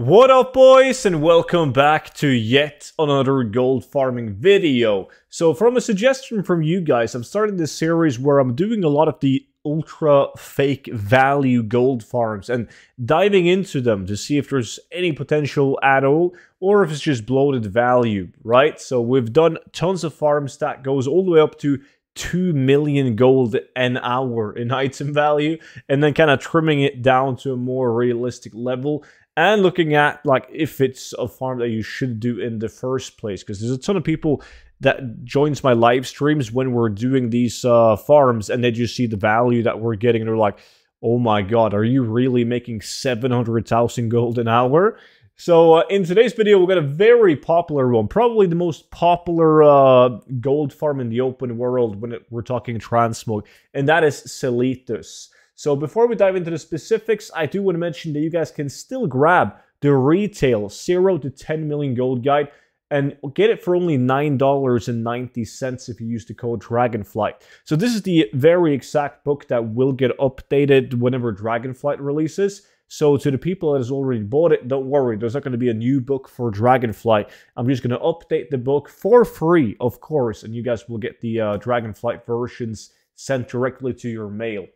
What up, boys, and welcome back to yet another gold farming video. So from a suggestion from you guys, I'm starting this series where I'm doing a lot of the ultra fake value gold farms and diving into them to see if there's any potential at all or if it's just bloated value, right? So we've done tons of farms that goes all the way up to 2 million gold an hour in item value, and then kind of trimming it down to a more realistic level and looking at like if it's a farm that you should do in the first place, because there's a ton of people that joins my live streams when we're doing these farms, and they just see the value that we're getting and they're like, oh my god, are you really making 700,000 gold an hour? So in today's video, we've got a very popular one, probably the most popular gold farm in the open world when we're talking transmog, and that is Selitus. So before we dive into the specifics, I do want to mention that you guys can still grab the retail 0 to 10 million gold guide and get it for only $9.90 if you use the code Dragonflight. So this is the very exact book that will get updated whenever Dragonflight releases. So to the people that has already bought it, don't worry, there's not going to be a new book for Dragonflight. I'm just going to update the book for free, of course, and you guys will get the Dragonflight versions sent directly to your mail.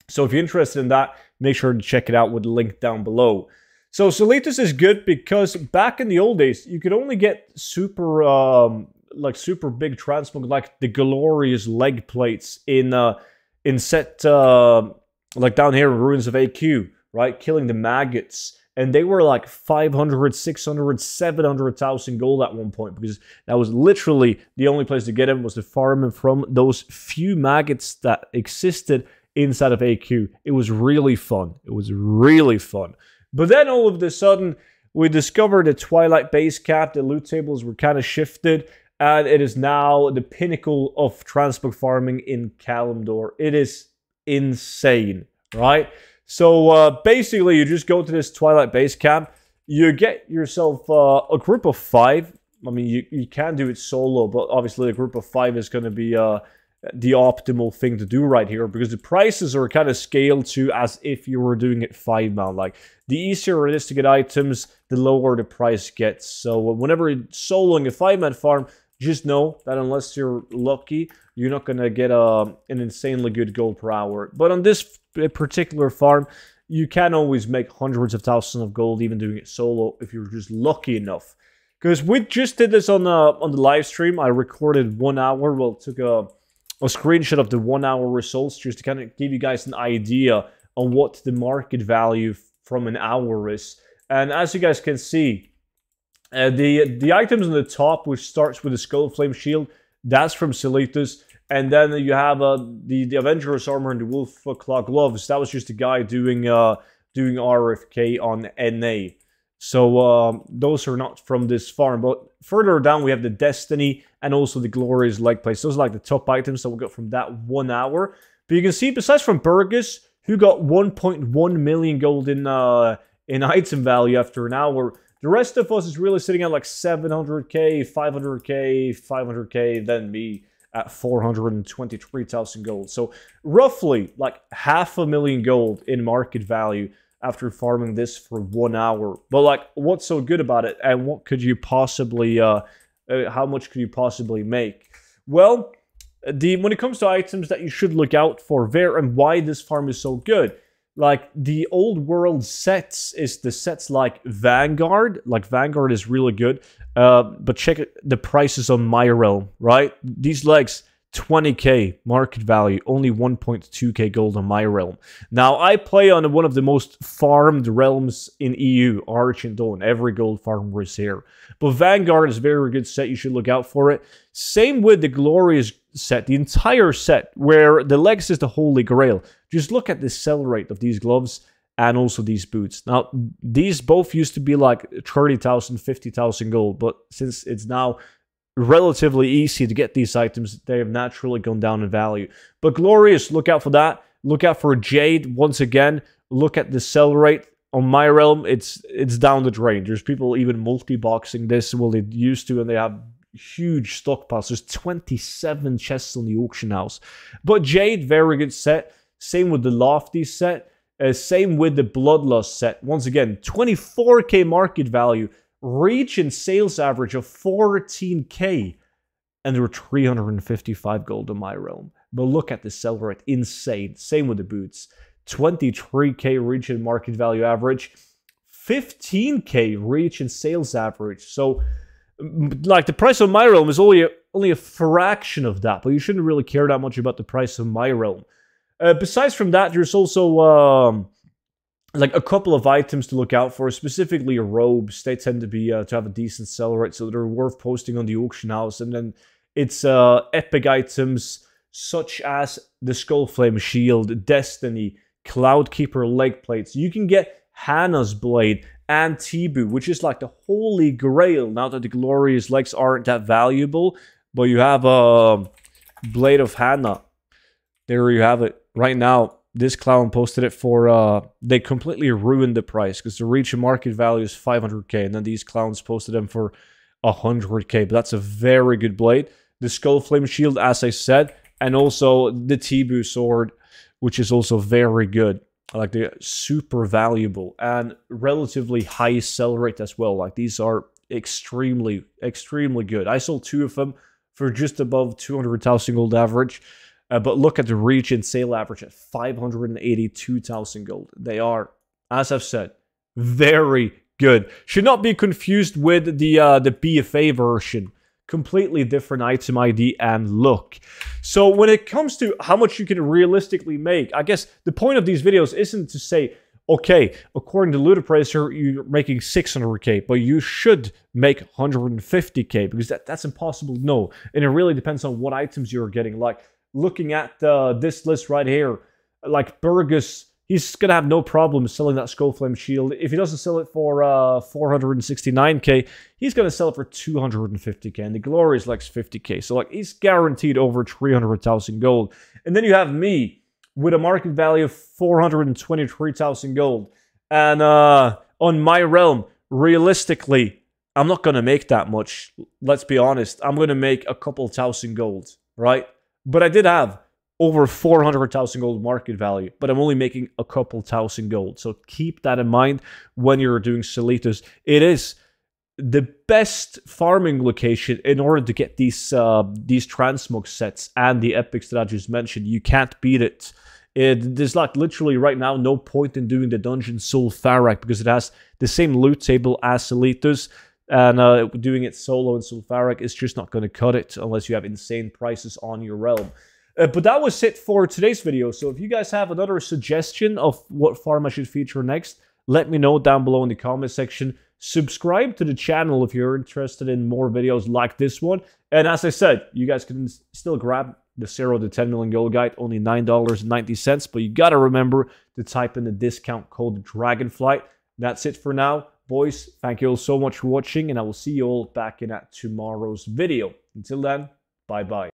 So if you're interested in that, make sure to check it out with the link down below. So Selitus is good because back in the old days, you could only get super big transmog like the glorious leg plates in set like down here in Ruins of AQ, right? Killing the maggots. And they were like 500, 600, 700,000 gold at one point, because that was literally the only place to get them, was to farm them from those few maggots that existed inside of AQ. It was really fun. It was really fun. But then all of a sudden, we discovered a Twilight base cap. The loot tables were kind of shifted, and it is now the pinnacle of transmog farming in Kalimdor. It is insane, right? So basically, you just go to this Twilight base camp. You get yourself a group of 5. I mean, you can do it solo, but obviously a group of 5 is going to be the optimal thing to do right here, because the prices are kind of scaled to as if you were doing it 5-man. Like, the easier it is to get items, the lower the price gets. So whenever you're soloing a 5-man farm, just know that unless you're lucky, you're not going to get an insanely good gold per hour. But on this particular farm, you can always make hundreds of thousands of gold even doing it solo if you're just lucky enough. Because we just did this on the live stream. I recorded 1 hour. Well, it took a screenshot of the 1 hour results just to kind of give you guys an idea on what the market value from an hour is. And as you guys can see, the items on the top, which starts with the Skull Flame Shield, that's from Selitus. And then you have the Avenger's Armor and the Wolf Claw Gloves. That was just a guy doing RFK on NA. So those are not from this farm. But further down, we have the Destiny and also the Glorious Leg Plates. Those are like the top items that we got from that 1 hour. But you can see, besides from Burgess, who got 1.1 million gold in item value after an hour, the rest of us is really sitting at like 700k, 500k, 500k, then me at 423,000 gold. So roughly like 500,000 gold in market value after farming this for 1 hour. But like, what's so good about it, and what could you possibly how much could you possibly make? Well, when it comes to items that you should look out for there and why this farm is so good, like the old world sets is the sets like Vanguard. Like Vanguard is really good, but check the prices on My Realm, right? These legs, 20k market value, only 1.2k gold on My Realm. Now, I play on one of the most farmed realms in EU, Arch and Dawn. Every gold farmer is here. But Vanguard is a very good set. You should look out for it. Same with the Glorious set, the entire set, where the legs is the holy grail. Just look at the sell rate of these gloves and also these boots. Now, these both used to be like 30,000, 50,000 gold, but since it's now relatively easy to get these items, they have naturally gone down in value. But Glorious, look out for that. Look out for Jade. Once again, look at the sell rate. On My Realm, it's down the drain. There's people even multi-boxing this. Well, they used to, and they have huge stockpiles. There's 27 chests on the auction house. But Jade, very good set. Same with the Lofty set. Same with the Bloodlust set. Once again, 24k market value, reach and sales average of 14k, and there were 355 gold in my realm. But look at the sell rate, insane. Same with the boots. 23k reach and market value average, 15k reach and sales average. So, like, the price of my realm is only a fraction of that, but you shouldn't really care that much about the price of my realm. Besides from that, there's also like a couple of items to look out for, specifically robes. They tend to be to have a decent sell rate, so they're worth posting on the auction house. And then it's epic items such as the Skullflame Shield, Destiny, Cloudkeeper leg plates. You can get Hannah's Blade and T-Boot, which is like the holy grail now that the glorious legs aren't that valuable. But you have a Blade of Hannah. There you have it. Right now, this clown posted it for, they completely ruined the price because the reach and market value is 500k, and then these clowns posted them for 100k. But that's a very good blade. The Skullflame Shield, as I said, and also the T-Boot sword, which is also very good. Like, they're super valuable and relatively high sell rate as well. Like, these are extremely, extremely good. I sold 2 of them for just above 200,000 gold average. But look at the reach and sale average at 582,000 gold. They are, as I've said, very good. Should not be confused with the BFA version. Completely different item ID and look. So when it comes to how much you can realistically make, I guess the point of these videos isn't to say, okay, according to Ludopracer, you're making 600k, but you should make 150k, because that's impossible. No, and it really depends on what items you're getting. Like, looking at this list right here, like Burgess, he's going to have no problem selling that Skullflame Shield. If he doesn't sell it for 469k, he's going to sell it for 250k. And the Glorious likes 50k. So, like, he's guaranteed over 300,000 gold. And then you have me with a market value of 423,000 gold. And on my realm, realistically, I'm not going to make that much. Let's be honest. I'm going to make a couple thousand gold, right? But I did have over 400,000 gold market value, but I'm only making a couple thousand gold. So keep that in mind when you're doing Selitos. It is the best farming location in order to get these transmog sets and the epics that I just mentioned. You can't beat it. There's like literally right now no point in doing the dungeon Sulfurak because it has the same loot table as Selitos. And doing it solo in Sulfurak is just not going to cut it unless you have insane prices on your realm. But that was it for today's video. So if you guys have another suggestion of what farm I should feature next, let me know down below in the comment section. Subscribe to the channel if you're interested in more videos like this one. And as I said, you guys can still grab the 0 to 10 million gold guide, only $9.90. But you got to remember to type in the discount code DRAGONFLIGHT. That's it for now. Boys, thank you all so much for watching, and I will see you all back in at tomorrow's video. Until then, bye-bye.